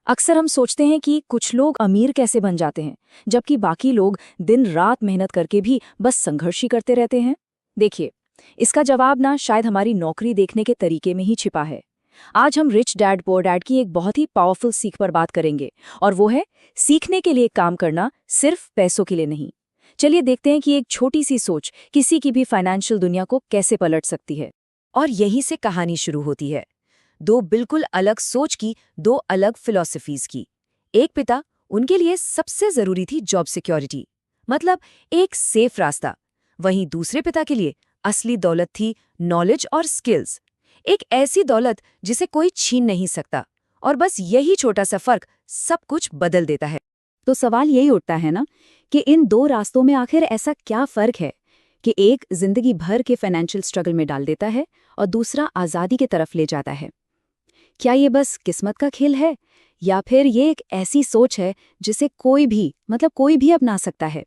अक्सर हम सोचते हैं कि कुछ लोग अमीर कैसे बन जाते हैं, जबकि बाकी लोग दिन रात मेहनत करके भी बस संघर्ष ही करते रहते हैं। देखिए, इसका जवाब ना शायद हमारी नौकरी देखने के तरीके में ही छिपा है। आज हम रिच डैड पुअर डैड की एक बहुत ही पावरफुल सीख पर बात करेंगे, और वो है सीखने के लिए काम करना, सिर्फ पैसों के लिए नहीं। चलिए देखते हैं कि एक छोटी सी सोच किसी की भी फाइनेंशियल दुनिया को कैसे पलट सकती है। और यहीं से कहानी शुरू होती है। दो बिल्कुल अलग सोच की, दो अलग फिलॉसफीज की। एक पिता, उनके लिए सबसे जरूरी थी जॉब सिक्योरिटी, मतलब एक सेफ रास्ता। वहीं दूसरे पिता के लिए असली दौलत थी नॉलेज और स्किल्स, एक ऐसी दौलत जिसे कोई छीन नहीं सकता। और बस यही छोटा सा फर्क सब कुछ बदल देता है। तो सवाल यही उठता है ना कि इन दो रास्तों में आखिर ऐसा क्या फर्क है कि एक जिंदगी भर के फाइनेंशियल स्ट्रगल में डाल देता है और दूसरा आज़ादी की तरफ ले जाता है। क्या ये बस किस्मत का खेल है, या फिर ये एक ऐसी सोच है जिसे कोई भी अपना सकता है?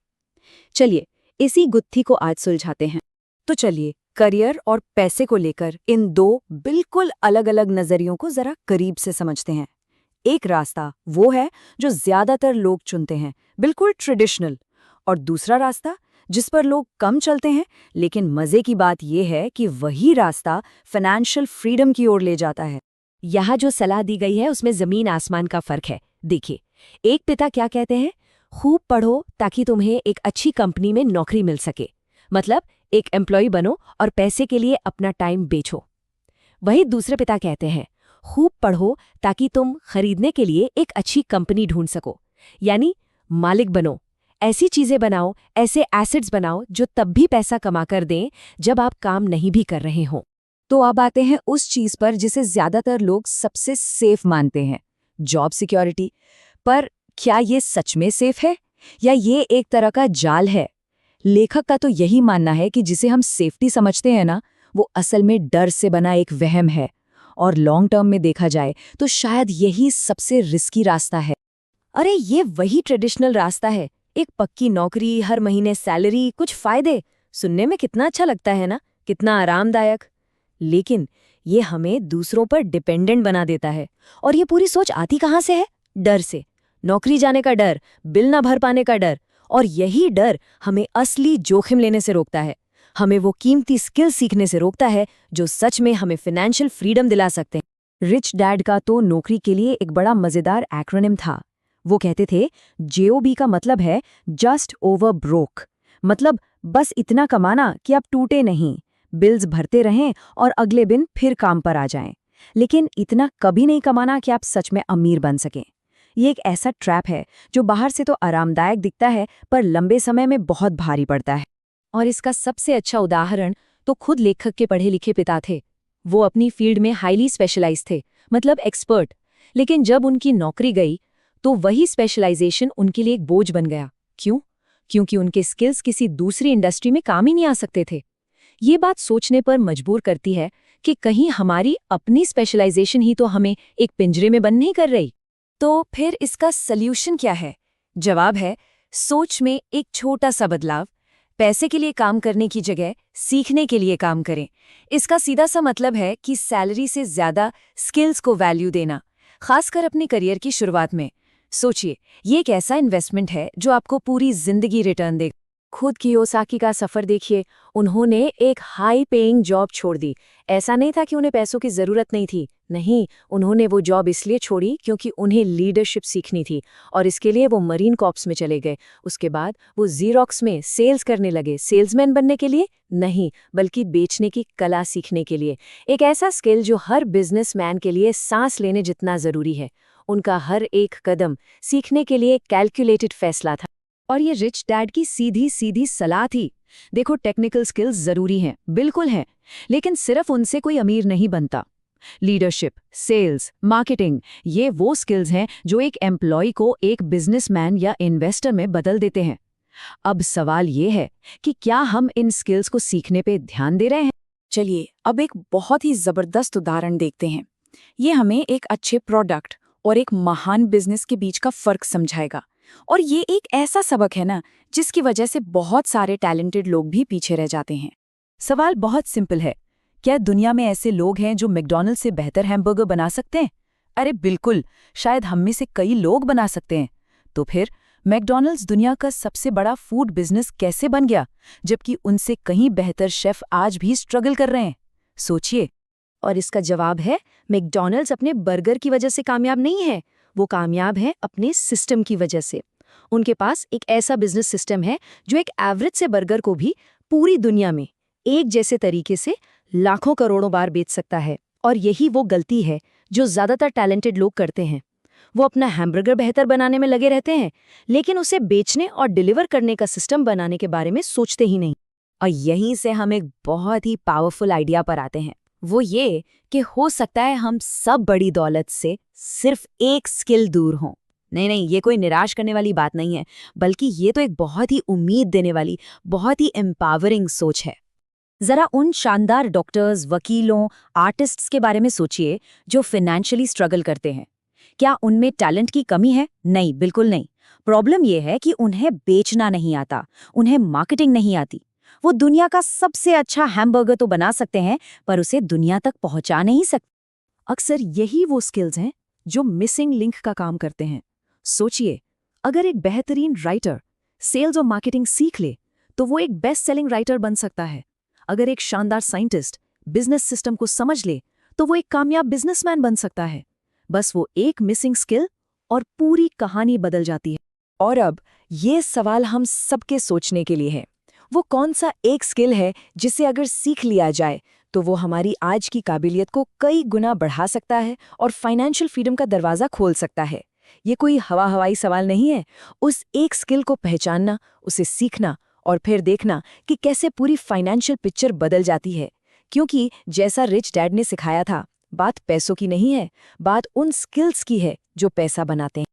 चलिए इसी गुत्थी को आज सुलझाते हैं। तो चलिए करियर और पैसे को लेकर इन दो बिल्कुल अलग-अलग नजरियों को जरा करीब से समझते हैं। एक रास्ता वो है जो ज्यादातर लोग चुनते हैं, बिल्कुल ट्रेडिशनल। और दूसरा रास्ता जिस पर लोग कम चलते हैं, लेकिन मजे की बात यह है कि वही रास्ता फाइनेंशियल फ्रीडम की ओर ले जाता है। यहाँ जो सलाह दी गई है उसमें जमीन आसमान का फर्क है। देखिए, एक पिता क्या कहते हैं, खूब पढ़ो ताकि तुम्हें एक अच्छी कंपनी में नौकरी मिल सके, मतलब एक एम्प्लॉय बनो और पैसे के लिए अपना टाइम बेचो। वही दूसरे पिता कहते हैं, खूब पढ़ो ताकि तुम खरीदने के लिए एक अच्छी कंपनी ढूंढ सको, यानी मालिक बनो, ऐसी चीजें बनाओ, ऐसे एसेट्स बनाओ जो तब भी पैसा कमा कर दें जब आप काम नहीं भी कर रहे हों। तो अब आते हैं उस चीज पर जिसे ज्यादातर लोग सबसे सेफ मानते हैं, जॉब सिक्योरिटी। पर क्या ये सच में सेफ है, या ये एक तरह का जाल है? लेखक का तो यही मानना है कि जिसे हम सेफ्टी समझते हैं ना, वो असल में डर से बना एक वहम है। और लॉन्ग टर्म में देखा जाए तो शायद यही सबसे रिस्की रास्ता है। अरे ये वही ट्रेडिशनल रास्ता है, एक पक्की नौकरी, हर महीने सैलरी, कुछ फायदे। सुनने में कितना अच्छा लगता है ना, कितना आरामदायक। लेकिन ये हमें दूसरों पर डिपेंडेंट बना देता है। और ये पूरी सोच आती कहाँ से है? डर से। नौकरी जाने का डर, बिल ना भर पाने का डर। और यही डर हमें असली जोखिम लेने से रोकता है, हमें वो कीमती स्किल सीखने से रोकता है जो सच में हमें फाइनेंशियल फ्रीडम दिला सकते हैं। रिच डैड का तो नौकरी के लिए एक बड़ा मजेदार एक्रोनिम था। वो कहते थे, JOB का मतलब है जस्ट ओवर ब्रोक, मतलब बस इतना कमाना कि आप टूटे नहीं, बिल्स भरते रहें और अगले दिन फिर काम पर आ जाएं। लेकिन इतना कभी नहीं कमाना कि आप सच में अमीर बन सकें। ये एक ऐसा ट्रैप है जो बाहर से तो आरामदायक दिखता है, पर लंबे समय में बहुत भारी पड़ता है। और इसका सबसे अच्छा उदाहरण तो खुद लेखक के पढ़े लिखे पिता थे। वो अपनी फील्ड में हाईली स्पेशलाइज थे, मतलब एक्सपर्ट। लेकिन जब उनकी नौकरी गई तो वही स्पेशलाइजेशन उनके लिए एक बोझ बन गया। क्यों? क्योंकि उनके स्किल्स किसी दूसरी इंडस्ट्री में काम ही नहीं आ सकते थे। ये बात सोचने पर मजबूर करती है कि कहीं हमारी अपनी स्पेशलाइजेशन ही तो हमें एक पिंजरे में बंद नहीं कर रही। तो फिर इसका सल्यूशन क्या है? जवाब है सोच में एक छोटा सा बदलाव। पैसे के लिए काम करने की जगह सीखने के लिए काम करें। इसका सीधा सा मतलब है कि सैलरी से ज्यादा स्किल्स को वैल्यू देना, खासकर अपने करियर की शुरुआत में। सोचिए, ये एक ऐसा इन्वेस्टमेंट है जो आपको पूरी जिंदगी रिटर्न देगा। खुद कियोसाकी का सफर देखिए, उन्होंने एक हाई पेइंग जॉब छोड़ दी। ऐसा नहीं था कि उन्हें पैसों की जरूरत नहीं थी, नहीं, उन्होंने वो जॉब इसलिए छोड़ी क्योंकि उन्हें लीडरशिप सीखनी थी, और इसके लिए वो मरीन कॉर्प्स में चले गए। उसके बाद वो ज़ीरॉक्स में सेल्स करने लगे। सेल्समैन बनने के लिए नहीं, बल्कि बेचने की कला सीखने के लिए। एक ऐसा स्किल जो हर बिजनेसमैन के लिए सांस लेने जितना जरूरी है। उनका हर एक कदम सीखने के लिए कैलकुलेटेड फैसला था। और ये रिच डैड की सीधी सीधी सलाह थी। देखो, टेक्निकल स्किल्स जरूरी हैं, बिल्कुल हैं, लेकिन सिर्फ उनसे कोई अमीर नहीं बनता। लीडरशिप, सेल्स, मार्केटिंग, ये वो स्किल्स हैं जो एक एम्प्लॉय को एक बिजनेसमैन या इन्वेस्टर में बदल देते हैं। अब सवाल ये है कि क्या हम इन स्किल्स को सीखने पे ध्यान दे रहे हैं? चलिए अब एक बहुत ही जबरदस्त उदाहरण देखते हैं। ये हमें एक अच्छे प्रोडक्ट और एक महान बिजनेस के बीच का फर्क समझाएगा। और ये एक ऐसा सबक है ना, जिसकी वजह से बहुत सारे टैलेंटेड लोग भी पीछे रह जाते हैं। सवाल बहुत सिंपल है, क्या दुनिया में ऐसे लोग हैं जो मैकडॉनल्ड्स से बेहतर हैमबर्गर बना सकते हैं? अरे बिल्कुल, शायद हम में से कई लोग बना सकते हैं। तो फिर मैकडॉनल्ड्स दुनिया का सबसे बड़ा फूड बिजनेस कैसे बन गया, जबकि उनसे कहीं बेहतर शेफ आज भी स्ट्रगल कर रहे हैं? सोचिए। और इसका जवाब है, मैकडॉनल्ड्स अपने बर्गर की वजह से कामयाब नहीं है, वो कामयाब है अपने सिस्टम की वजह से। उनके पास एक ऐसा बिजनेस सिस्टम है जो एक एवरेज से बर्गर को भी पूरी दुनिया में एक जैसे तरीके से लाखों करोड़ों बार बेच सकता है। और यही वो गलती है जो ज्यादातर टैलेंटेड लोग करते हैं। वो अपना हैमबर्गर बेहतर बनाने में लगे रहते हैं, लेकिन उसे बेचने और डिलीवर करने का सिस्टम बनाने के बारे में सोचते ही नहीं। और यहीं से हम एक बहुत ही पावरफुल आइडिया पर आते हैं। वो ये कि हो सकता है हम सब बड़ी दौलत से सिर्फ एक स्किल दूर हों। नहीं, ये कोई निराश करने वाली बात नहीं है, बल्कि ये तो एक बहुत ही उम्मीद देने वाली, बहुत ही एम्पावरिंग सोच है। जरा उन शानदार डॉक्टर्स, वकीलों, आर्टिस्ट्स के बारे में सोचिए जो फाइनेंशियली स्ट्रगल करते हैं। क्या उनमें टैलेंट की कमी है? नहीं, बिल्कुल नहीं। प्रॉब्लम यह है कि उन्हें बेचना नहीं आता, उन्हें मार्केटिंग नहीं आती। वो दुनिया का सबसे अच्छा हैमबर्गर तो बना सकते हैं, पर उसे दुनिया तक पहुंचा नहीं सकते। अक्सर यही वो स्किल्स हैं जो मिसिंग लिंक का काम करते हैं। सोचिए, अगर एक बेहतरीन राइटर सेल्स और मार्केटिंग सीख ले तो वो एक बेस्ट सेलिंग राइटर बन सकता है। अगर एक शानदार साइंटिस्ट बिजनेस सिस्टम को समझ ले तो वो एक कामयाब बिजनेसमैन बन सकता है। बस वो एक मिसिंग स्किल और पूरी कहानी बदल जाती है। और अब ये सवाल हम सबके सोचने के लिए है, वो कौन सा एक स्किल है जिसे अगर सीख लिया जाए तो वो हमारी आज की काबिलियत को कई गुना बढ़ा सकता है और फाइनेंशियल फ्रीडम का दरवाज़ा खोल सकता है? ये कोई हवाई सवाल नहीं है। उस एक स्किल को पहचानना, उसे सीखना और फिर देखना कि कैसे पूरी फाइनेंशियल पिक्चर बदल जाती है। क्योंकि जैसा रिच डैड ने सिखाया था, बात पैसों की नहीं है, बात उन स्किल्स की है जो पैसा बनाते हैं।